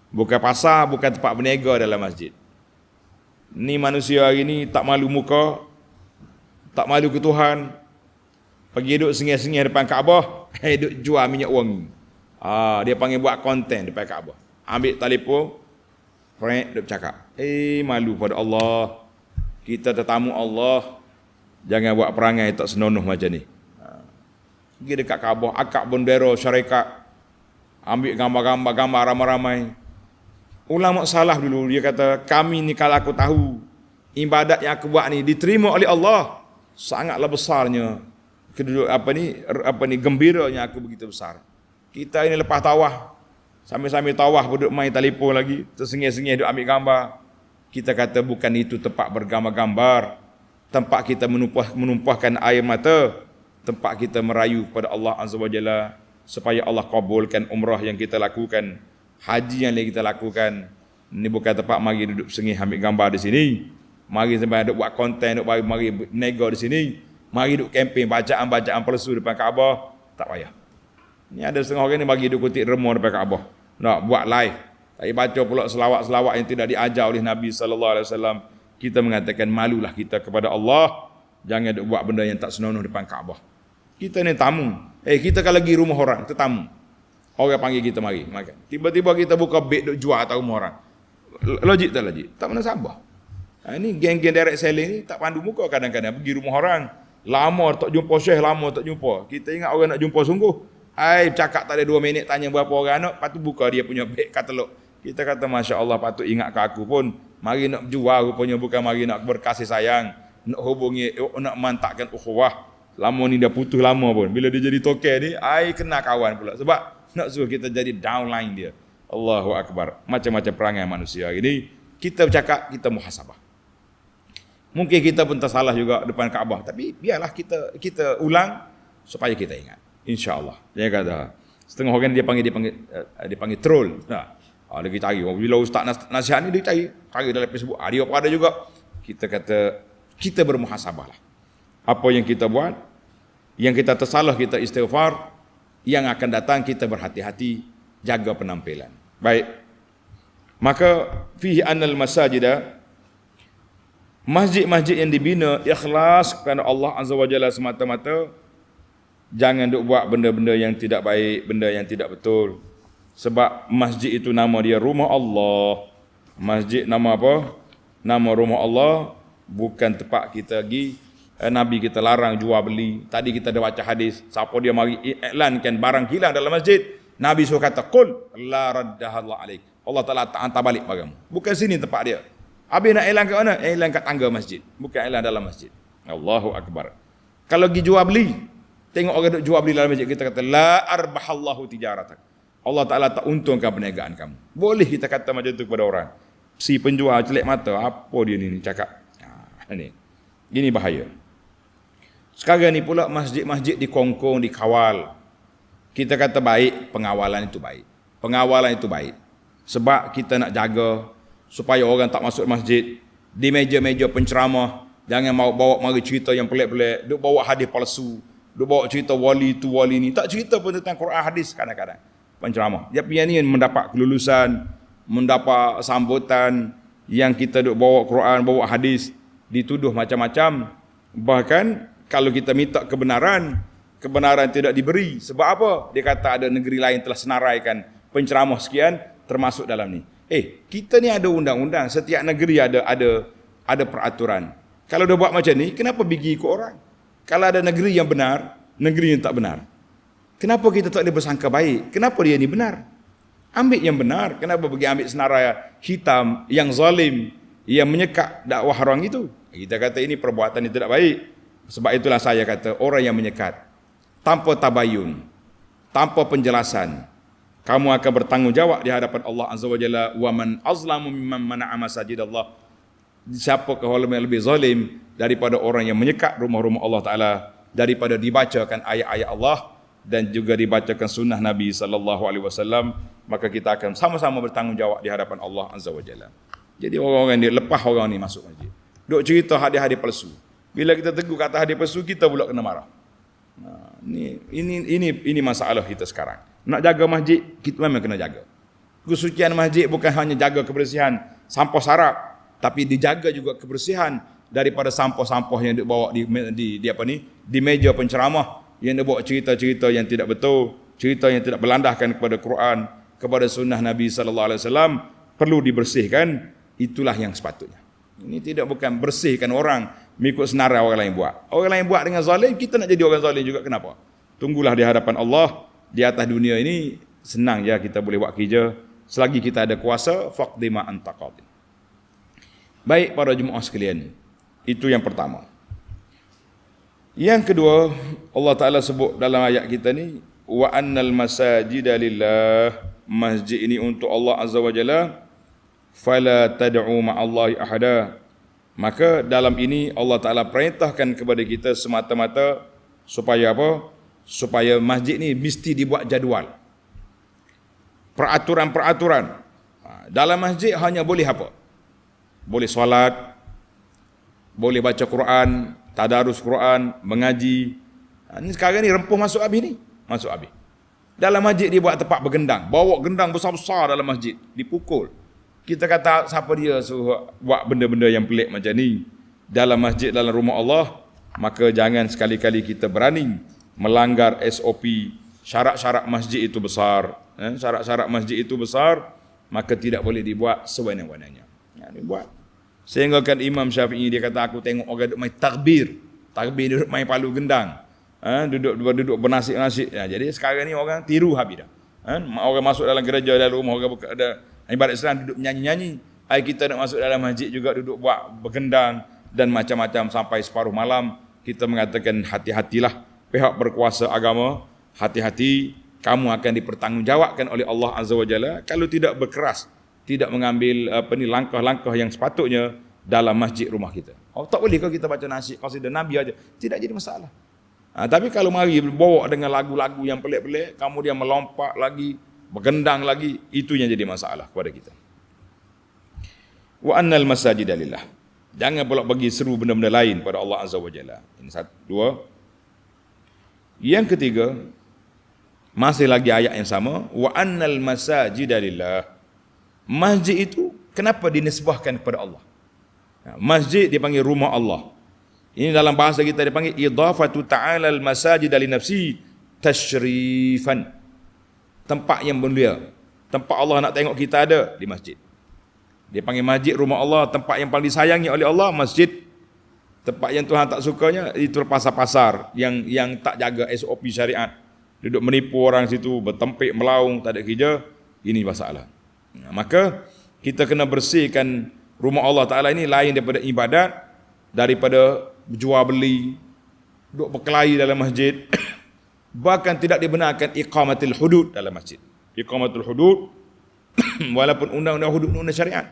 Bukan pasar, bukan tempat berniaga dalam masjid. Ni manusia hari ni tak malu muka, tak malu ke Tuhan. Pergi duduk sengih-sengih depan Kaabah, duduk jual minyak wangi. Dia panggil buat konten depan Kaabah. Ambil telefon, duduk cakap. Malu pada Allah. Kita tetamu Allah. Jangan buat perangai tak senonoh macam ni. Pergi dekat Kaabah, akak bendera syarikat. Ambil gambar-gambar ramai-ramai. Ulama salah dulu, dia kata, kami ni kalau aku tahu ibadat yang aku buat ni diterima oleh Allah, sangatlah besarnya keduduk gembiranya aku begitu besar. Kita ini lepas tawaf, sambil-sambil tawaf duduk main telefon lagi, tersengih-sengih duduk ambil gambar. Kita kata bukan itu tempat bergambar-gambar, tempat kita menumpahkan air mata, tempat kita merayu kepada Allah Azza wa Jalla supaya Allah kabulkan umrah yang kita lakukan, haji yang kita lakukan. Ini bukan tempat mari duduk sengih ambil gambar di sini, mari sampai duduk buat konten, mari nego di sini, mari duduk kempen bacaan-bacaan palsu depan Kaabah, tak payah. Ni ada setengah orang ni bagi duduk kutip remor depan Kaabah, nak buat live, tapi baca pula selawat-selawat yang tidak diajar oleh Nabi sallallahu alaihi wasallam. Kita mengatakan malulah kita kepada Allah, jangan duduk buat benda yang tak senonoh depan Kaabah. Kita ni tamu. Kita kalau pergi rumah orang, tetamu. Orang panggil kita mari makan. Tiba-tiba kita buka beg duk jual atas rumah orang. Logik tak logik? Tak mana sabar. Ini geng-geng direct selling ni tak pandu muka kadang-kadang pergi rumah orang. Lama tak jumpa syekh, lama tak jumpa. Kita ingat orang nak jumpa sungguh. Cakap tak ada 2 minit tanya berapa orang anak, lepas tu buka dia punya beg katalog. Kita kata masya-Allah, patut ingat ke aku pun. Mari nak jual rupanya, bukan mari nak berkasih sayang, nak hubungi, nak mantakkan ukhuwah. Lama ni dah putus lama pun. Bila dia jadi token ni, kena kawan pula. Sebab nak suruh kita jadi downline dia. Allahu Akbar. Macam-macam perangai manusia hari ni. Kita bercakap, kita muhasabah. Mungkin kita pun tersalah juga depan Kaabah, tapi biarlah kita ulang supaya kita ingat. InsyaAllah. Dia kata, setengah orang dia panggil troll. Dia cari. Bila ustaz nasihat ni, dia cari dalam Facebook. Dia apa ada juga. Kita kata, kita bermuhasabah lah. Apa yang kita buat, yang kita tersalah, kita istighfar. Yang akan datang kita berhati-hati, jaga penampilan. Baik. Maka fihi annal masajida, masjid-masjid yang dibina ikhlas kerana Allah Azza wa Jalla semata-mata. Jangan duk buat benda-benda yang tidak baik, benda yang tidak betul. Sebab masjid itu nama dia rumah Allah. Masjid nama apa? Nama rumah Allah, bukan tempat kita pergi. Nabi kita larang jual beli. Tadi kita dah baca hadis, siapa dia mari iklankan barang hilang dalam masjid, Nabi suruh kata qul la raddahallahu alaik. Allah Taala tak hantar balik barang. Bukan sini tempat dia. Habis nak iklan kat mana? Iklan kat tangga masjid, bukan iklan dalam masjid. Allahu Akbar. Kalau pergi jual beli, Tengok orang duk jual beli dalam masjid, kita kata la arbahallahu tijaratak. Allah Taala tak untungkan perniagaan kamu. Boleh kita kata macam tu kepada orang. Si penjual celik mata, apa dia ni cakap. Ni. Gini bahaya. Sekarang ni pula masjid-masjid dikongkong, dikawal. Kita kata baik, pengawalan itu baik. Pengawalan itu baik. Sebab kita nak jaga supaya orang tak masuk masjid. Di meja-meja penceramah, jangan bawa mari cerita yang pelik-pelik, duk bawa hadis palsu, duk bawa cerita wali tu wali ni, tak cerita pun tentang Quran hadis kadang-kadang. Penceramah. Tapi yang ni mendapat kelulusan, mendapat sambutan, yang kita duk bawa Quran, bawa hadis, dituduh macam-macam. Bahkan kalau kita minta kebenaran tidak diberi. Sebab apa? Dia kata ada negeri lain telah senaraikan penceramah sekian termasuk dalam ni. Kita ni ada undang-undang, setiap negeri ada peraturan. Kalau dia buat macam ni, kenapa pergi ikut orang? Kalau ada negeri yang benar, negeri yang tak benar. Kenapa kita tak boleh bersangka baik? Kenapa dia ni benar? Ambil yang benar. Kenapa pergi ambil senarai hitam yang zalim, yang menyekat dakwah orang itu? Kita kata ini perbuatan yang tidak baik. Sebab itulah saya kata orang yang menyekat tanpa tabayun, tanpa penjelasan, kamu akan bertanggungjawab di hadapan Allah Azza wa Jalla. Wa man azlamu mimman mana'a masajidallah. Siapakah orang yang lebih zalim daripada orang yang menyekat rumah-rumah Allah Taala, daripada dibacakan ayat-ayat Allah dan juga dibacakan sunnah Nabi sallallahu alaihi wasallam, maka kita akan sama-sama bertanggungjawab di hadapan Allah Azza wa Jalla. Jadi orang-orang ni lepas orang ni masuk masjid, duk cerita hadis-hadis palsu. Bila kita tegur kata hadis palsu, kita pula kena marah. Ini masalah kita sekarang. Nak jaga masjid, kita memang kena jaga. Kesucian masjid bukan hanya jaga kebersihan sampah sarap, tapi dijaga juga kebersihan daripada sampah-sampah yang dibawa di meja penceramah, yang dibawa cerita-cerita yang tidak betul, cerita yang tidak berlandaskan kepada Quran, kepada sunnah Nabi sallallahu alaihi wasallam, perlu dibersihkan. Itulah yang sepatutnya. Ini tidak bukan bersihkan orang mengikut senarai orang lain buat. Orang lain buat dengan zalim, kita nak jadi orang zalim juga. Kenapa? Tunggulah di hadapan Allah. Di atas dunia ini senang ya kita boleh buat kerja selagi kita ada kuasa. Faqdi ma anta qadi. Baik para jemaah sekalian, itu yang pertama. Yang kedua, Allah Taala sebut dalam ayat kita ni, wa annal masajida lillah, masjid ini untuk Allah Azza wa Jalla, fala tad'u ma'allahi ahada. Maka dalam ini Allah Taala perintahkan kepada kita semata-mata supaya apa? Supaya masjid ni mesti dibuat jadual. Peraturan-peraturan. Dalam masjid hanya boleh apa? Boleh solat, boleh baca Quran, tadarus Quran, mengaji. Ini sekarang ni rempuh masuk habis ni. Masuk habis. Dalam masjid dia buat tempat bergendang. Bawa gendang besar-besar dalam masjid. Dipukul. Kita kata siapa dia suruh buat benda-benda yang pelik macam ni dalam masjid, dalam rumah Allah. Maka jangan sekali-kali kita berani melanggar SOP. Syarat-syarat masjid itu besar. Syarat-syarat masjid itu besar, maka tidak boleh dibuat sewenang-wenangnya. Dibuat. Sehingga kan Imam Syafi'i dia kata, aku tengok orang duduk main takbir. Takbir duduk main palu gendang. Duduk bernasib-nasib. Jadi sekarang ni orang tiru habis dah. Orang masuk dalam gereja, dalam rumah orang buka ada ibadat Islam, duduk menyanyi-nyanyi. Kita nak masuk dalam masjid juga duduk buat bergendang dan macam-macam sampai separuh malam. Kita mengatakan hati-hatilah pihak berkuasa agama, hati-hati, kamu akan dipertanggungjawabkan oleh Allah Azza wa Jalla kalau tidak berkeras, tidak mengambil langkah-langkah yang sepatutnya dalam masjid rumah kita. Tak boleh kalau kita baca nasyid qasidah Nabi aja, tidak jadi masalah. Tapi kalau mari bawa dengan lagu-lagu yang pelik-pelik, kemudian melompat lagi, bergendang lagi, itu yang jadi masalah kepada kita. Wa annal masajida lillah. Jangan pula bagi seru benda-benda lain pada Allah Azza wa Jalla. Ini satu, dua. Yang ketiga, masih lagi ayat yang sama, wa annal masajida lillah. Masjid itu kenapa dinisbahkan kepada Allah? Masjid dipanggil rumah Allah. Ini dalam bahasa kita dipanggil idafatu ta'ala al-masajid li nafsi tashrifan. Tempat yang mulia. Tempat Allah nak tengok kita ada di masjid. Dia panggil masjid rumah Allah, tempat yang paling disayangi oleh Allah, masjid. Tempat yang Tuhan tak sukanya itu pasar-pasar yang tak jaga SOP syariat. Duduk menipu orang situ, bertempik, melaung, tak ada kerja. Ini masalah. Maka kita kena bersihkan rumah Allah Ta'ala ini lain daripada ibadat, daripada jual beli, duduk berkelahi dalam masjid. Bahkan tidak dibenarkan iqamatul hudud dalam masjid. Iqamatul hudud walaupun undang-undang hudud undang syariat.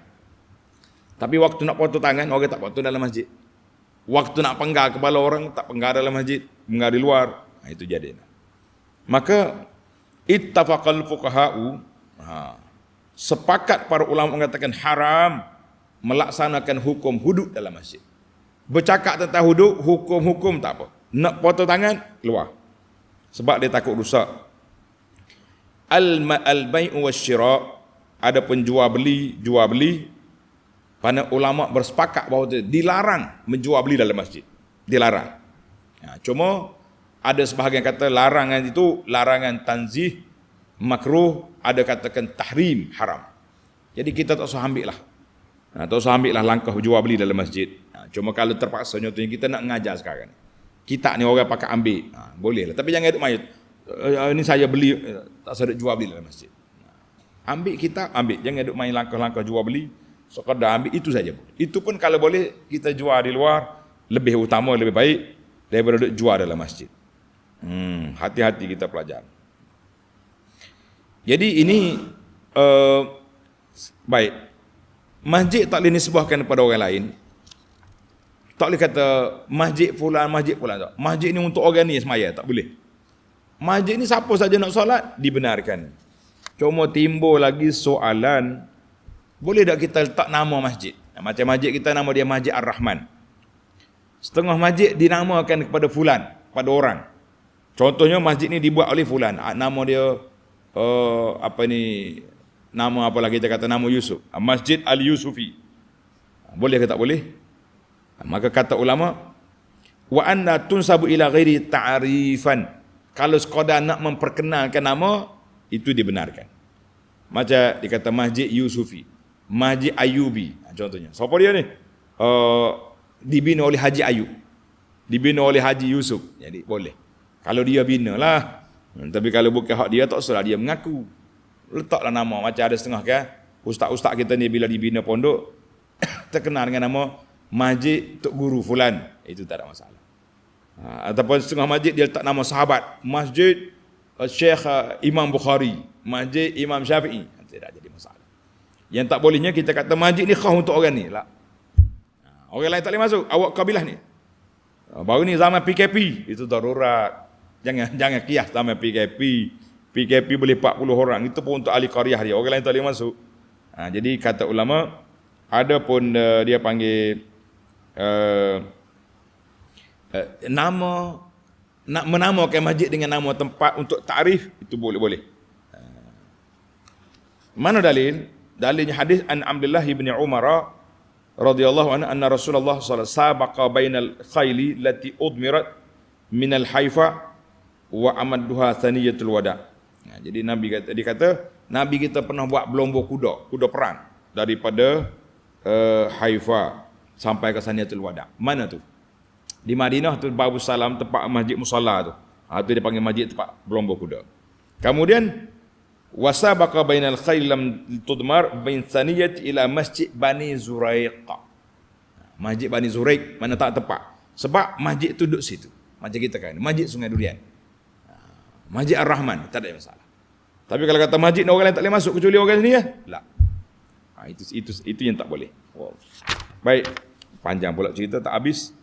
Tapi waktu nak potong tangan orang tak potong dalam masjid. Waktu nak penggal kepala orang tak penggal dalam masjid, penggal di luar. Itu jadi. Maka ittafaqal fuqaha'u, sepakat para ulama mengatakan haram melaksanakan hukum hudud dalam masjid. Bercakap tentang hudud, hukum-hukum tak apa. Nak potong tangan, keluar. Sebab dia takut rusak. Al-bai'u wasyira', ada penjual beli, para ulama bersepakat bahawa dilarang menjual beli dalam masjid. Dilarang. Cuma ada sebahagian kata larangan itu larangan tanzih, makruh, ada katakan tahrim, haram. Jadi kita tak usah ambil lah. Tak usah ambil lah langkah jual beli dalam masjid. Cuma kalau terpaksa, contohnya kita nak mengajar sekarang. Kita ni orang pakai ambil, boleh lah. Tapi jangan duk main, ini saya beli, tak sedap jual beli dalam masjid. Ambil kita, ambil. Jangan duk main langkah-langkah jual beli. Sekadar ambil, itu saja. Itu pun kalau boleh kita jual di luar, lebih utama, lebih baik daripada duk jual dalam masjid. Hati-hati kita pelajar. Jadi ini baik. Masjid tak boleh nisbahkan kepada orang lain. Tak boleh kata masjid fulan. Tak. Masjid ni untuk orang ni semaya, tak boleh. Masjid ni siapa saja nak solat, dibenarkan. Cuma timbul lagi soalan, boleh tak kita letak nama masjid? Macam masjid kita nama dia Masjid Ar-Rahman. Setengah masjid dinamakan kepada fulan, pada orang. Contohnya masjid ni dibuat oleh fulan, nama dia nama apalah kita kata nama Yusuf, Masjid Al-Yusufi. Boleh ke tak boleh? Maka kata ulama, wa anna tunsabu ila ghairi ta'rifan. Kalau sekadar nak memperkenalkan nama, itu dibenarkan. Macam dikata Masjid Yusufi, Masjid Ayubi. Contohnya, siapa dia ni? Dibina oleh Haji Ayub, dibina oleh Haji Yusuf. Jadi boleh. Kalau dia bina lah. Tapi kalau bukan hak dia, tak salah dia mengaku. Letaklah nama. Macam ada setengah kan, ustaz-ustaz kita ni bila dibina pondok, terkenal dengan nama Masjid Tok Guru Fulan. Itu tak ada masalah. Ataupun setengah masjid dia letak nama sahabat, Masjid Syekh Imam Bukhari, Masjid Imam Syafi'i. Tidak jadi masalah. Yang tak bolehnya kita kata masjid ni khas untuk orang ni lah. Orang lain tak boleh masuk, awak kabilah ni. Baru ni zaman PKP, itu darurat. Jangan kias zaman PKP. PKP boleh 40 orang, itu pun untuk ahli qaryah dia. Orang lain tak boleh masuk. Jadi kata ulama, ada pun dia panggil nama, nak menamakan masjid dengan nama tempat untuk takrif, itu boleh. Mana dalil? Dalilnya hadis an Abdullah bin Umar radhiyallahu anhu anna Rasulullah sallallahu alaihi wasallam sabaqa bainal khayli lati udmirat minal haifa wa amadduha thaniyatul wada. Jadi Nabi kata Nabi kita pernah buat berlomba kuda perang daripada Haifa sampai ke Thaniyatul Wada. Mana tu? Di Madinah tu Babu Salam, tempat masjid musalla tu. Tu dia panggil masjid tempat berlomba kuda. Kemudian wasabaqa bainal khayl lam tudmar bain thaniyat ila masjid Bani Zuraiq. Masjid Bani Zuraiq mana tak tepat. Sebab masjid tu duduk situ. Macam kita kan, Masjid Sungai Durian. Masjid Ar-Rahman, tak ada masalah. Tapi kalau kata masjid orang lain tak boleh masuk kecuali orang sini ya? Tak. Itu yang tak boleh. Wow. Baik, panjang pula cerita tak habis.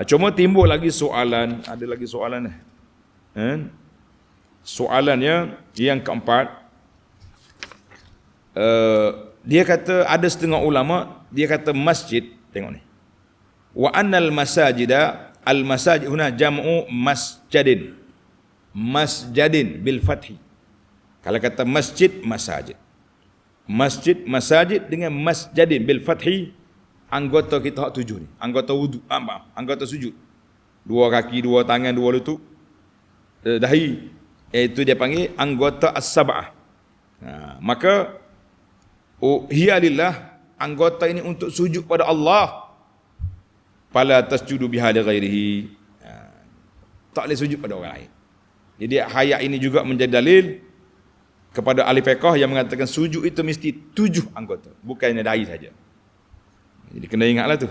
Cuma timbul lagi soalan, ada lagi soalan soalannya yang keempat, dia kata ada setengah ulama dia kata masjid, tengok ni. Wa annal masajida, al masajid huna jam'u masjidin. Masjidin bil fathi. Kalau kata masjid, masajid. Masjid, masajid dengan masjidin bil fathi, anggota kita hak 7 ni. Anggota wudu, anggota sujud. 2 kaki, 2 tangan, 2 lutut, dahi. Itu dia panggil anggota as-sab'ah. Maka hiya lillah, anggota ini untuk sujud pada Allah. Fala tasjudu biha li ghairihi. Tak boleh sujud pada orang lain. Jadi ayat ini juga menjadi dalil kepada ahli fiqh yang mengatakan sujud itu mesti 7 anggota, bukannya dahi saja. Jadi kena ingatlah tu.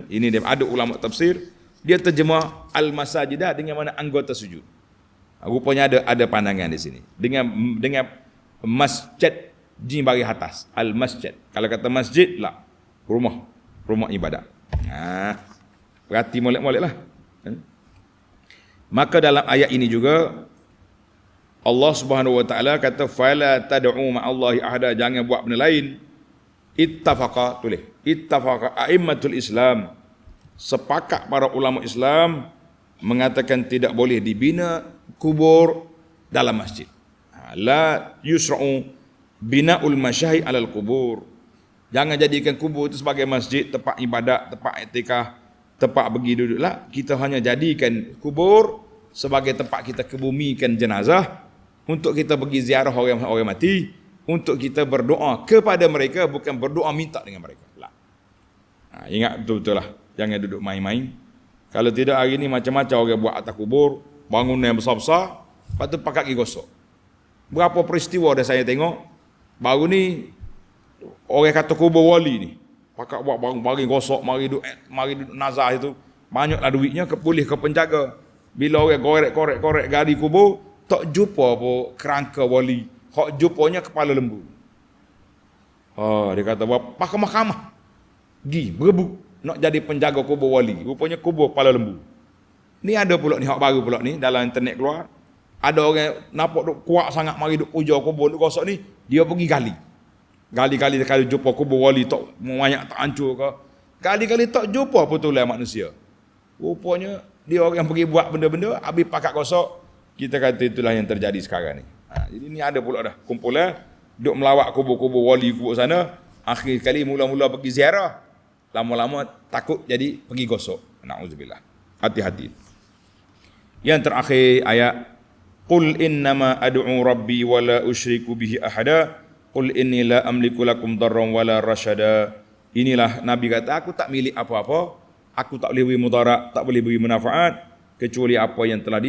Ini dia ada ulama tafsir, dia terjemah al-masajidah dengan mana anggota sujud. Rupanya ada pandangan di sini. Dengan masjid jin bagi atas, al masjid. Kalau kata masjid lah, rumah ibadat. Berarti molek-molek lah. Maka dalam ayat ini juga Allah Subhanahu wa taala kata fala tad'u ma'allahi ahada, jangan buat benda lain. Ittafaqa a'immatul Islam, sepakat para ulama Islam mengatakan tidak boleh dibina kubur dalam masjid. La yusra'u bina'ul masyahi 'alal kubur. Jangan jadikan kubur itu sebagai masjid, tempat ibadat, tempat iktikaf, tempat pergi duduklah. Kita hanya jadikan kubur sebagai tempat kita kebumikan jenazah, untuk kita pergi ziarah orang mati, untuk kita berdoa kepada mereka, bukan berdoa minta dengan mereka. Ingat betul-betul lah, jangan duduk main-main. Kalau tidak hari ni macam-macam orang buat atas kubur, bangunan yang besar-besar, lepas tu pakat pergi gosok. Berapa peristiwa dah saya tengok, baru ni orang kata kubur wali ni, pakat buat mari gosok, mari duduk nazar itu, banyaklah duitnya, boleh ke penjaga. Bila orang korek gali kubur, tak jumpa apa kerangka wali, hak jumpanya kepala lembu. Dia kata pak ke mahkamah, pergi berebut nak jadi penjaga kubur wali, rupanya kubur kepala lembu. Ni ada pula ni hak baru pula ni dalam internet keluar. Ada orang nampak duk kuat sangat mari duk puja kubur duk gosok ni, dia pergi gali kalau jumpa kubur wali tak banyak tak hancur ke, gali tak jumpa putulan manusia. Rupanya dia orang yang pergi buat benda-benda, habis pakat gosok. Kita kata itulah yang terjadi sekarang ni. Jadi ni ada pula dah kumpulan duk melawat kubur-kubur wali kubur sana, akhir kali mula-mula pergi ziarah, lama-lama takut jadi pergi gosok. Na'udzubillah. Hati-hati. Yang terakhir ayat qul innama ad'u rabbi wa la usyriku bihi ahada qul inni la amliku lakum darran wa la rasyada. Inilah Nabi kata, aku tak milik apa-apa, aku tak boleh beri mudarat, tak boleh beri manfaat kecuali apa yang telah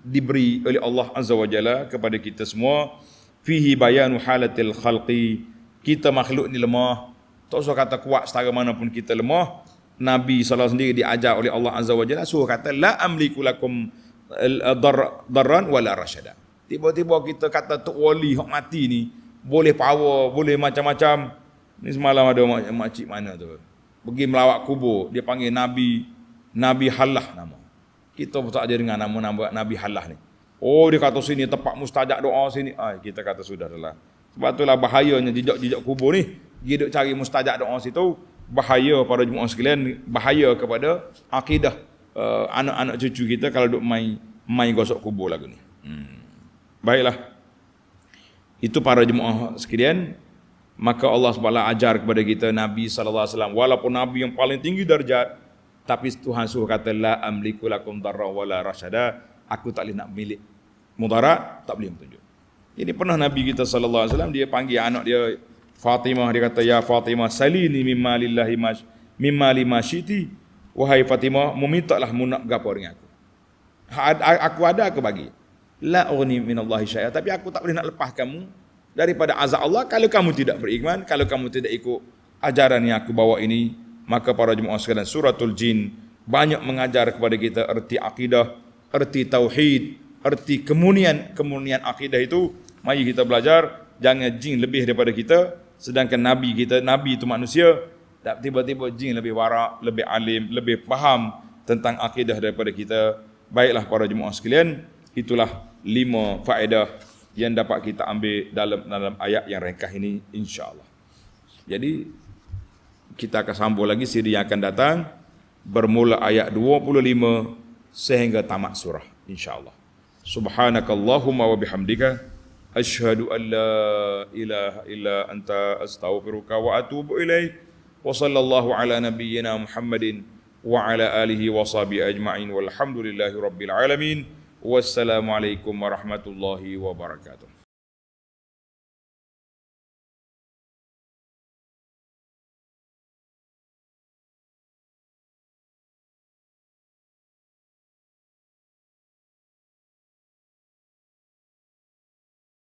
diberi oleh Allah Azza wa Jalla kepada kita semua. Fihi bayanu halatil khalqi, kita makhluk ni lemah, tak usah kata kuat setara mana pun kita lemah. Nabi SAW sendiri diajar oleh Allah Azza wa Jalla suruh kata la amliku lakum darran wala rasyada. Tiba-tiba kita kata tok wali hak mati ni boleh power, boleh macam-macam. Ni semalam ada makcik mana tu pergi melawat kubur, dia panggil Nabi Hallah nama. Kita pun tak ada dengan nama Nabi Hallah ni. Dia kata sini tempat mustajab doa sini. Kita kata sudahlah. Sebab itulah bahayanya jejak-jejak kubur ni. Dia duk cari mustajab doa situ, bahaya para jemaah sekalian, bahaya kepada akidah anak-anak cucu kita kalau duk main gosok kubur lagu ni. Baiklah. Itu para jemaah sekalian, maka Allah SWT ajar kepada kita Nabi SAW, walaupun Nabi yang paling tinggi darjat, tapi Tuhan suruh kata la amliku lakum darra wala rasyada, aku tak boleh nak milik mudarat, tak boleh petunjuk. Jadi pernah Nabi kita sallallahu alaihi wasallam dia panggil anak dia Fatimah, dia kata ya Fatimah salini mimma lillahi mimma limasyiti, wahai Fatimah memintalah mu nak gapo dengan aku. Aku ada aku bagi. La ughni minallahi syai'a, tapi aku tak boleh nak lepas kamu daripada azab Allah kalau kamu tidak beriman, kalau kamu tidak ikut ajaran yang aku bawa ini. Maka para jemaah sekalian, suratul jin banyak mengajar kepada kita erti akidah, erti tauhid, erti kemunian akidah itu. Mari kita belajar, jangan jin lebih daripada kita, sedangkan nabi itu manusia. Tiba-tiba jin lebih warak, lebih alim, lebih faham tentang akidah daripada kita. Baiklah para jemaah sekalian, itulah 5 faedah yang dapat kita ambil dalam ayat yang ringkas ini insya-Allah. Jadi kita akan sambung lagi siri yang akan datang bermula ayat 25 sehingga tamat surah insya-Allah. Subhanakallahumma wa bihamdika asyhadu an la ilaha illa anta astaghfiruka wa atubu ilaik. Wa sallallahu ala nabiyyina Muhammadin wa ala alihi wa sahbihi ajma'in walhamdulillahi rabbil alamin. Wassalamualaikum warahmatullahi wabarakatuh.